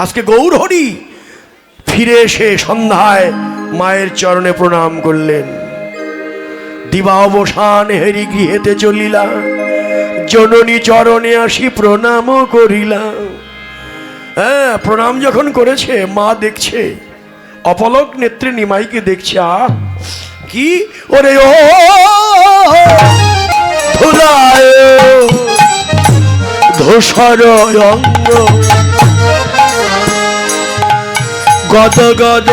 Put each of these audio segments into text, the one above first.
আজকে গৌরহরি ফিরে এসে সন্ধ্যায় মায়ের চরণে প্রণাম করলেন। দিবা অবসান হেরি গৃহেতে চলিলা, জননী চরণে আসি প্রণাম করিলাম। হ্যাঁ, প্রণাম যখন করেছে মা দেখছে, অপলক নেত্রে নিমাইকে দেখছে। কি ওরে ও ধুলায় ধূসর অঙ্গ, গদ গদ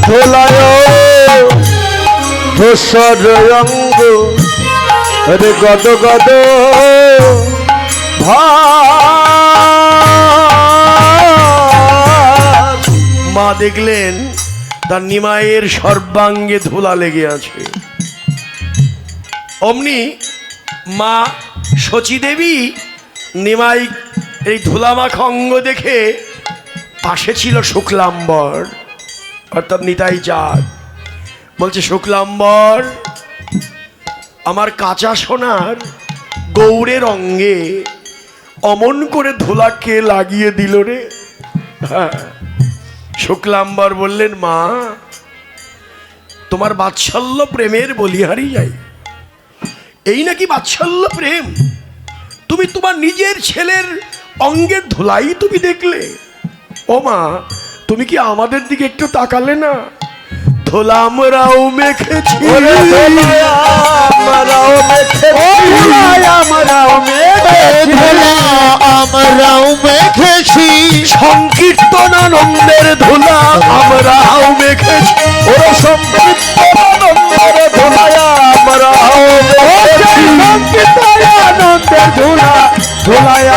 ধুলায় ধূসর অঙ্গ, রে গদ গদ মা দেখলেন তার নিমাইয়ের সর্বাঙ্গে ধুলা লেগে আছে। অমনি মা শচী দেবী নিমাই এই ধুলামাখা অঙ্গ দেখে, পাশে ছিল শুক্লাম্বর অর্থাৎ নিতাই চাঁদ, বলছে শুক্লাম্বর, আমার কাঁচা সোনার গৌরের অঙ্গে অমন করে ধুলা কে লাগিয়ে দিল রে? হ্যাঁ, শুক্লাম্বর বললেন, মা তোমার বাৎসল্য প্রেমের বলিহারি যাই, এই নাকি বাৎসল্য প্রেম? তুমি তোমার নিজের ছেলের অঙ্গের ধুলাই তুমি দেখলে? ও মা, তুমি কি আমাদের দিকে একটু তাকালে না? ধুলা আমরাও মেখেছি, আমরাও মেখেছি, সংকীর্তনানন্দের ধুলা আমরাও মেখেছি, ওরা সংকীর্তনানন্দের ধুলা আমরাও মেখেছি, সংকীর্তনানন্দের ধুলা ধুলায়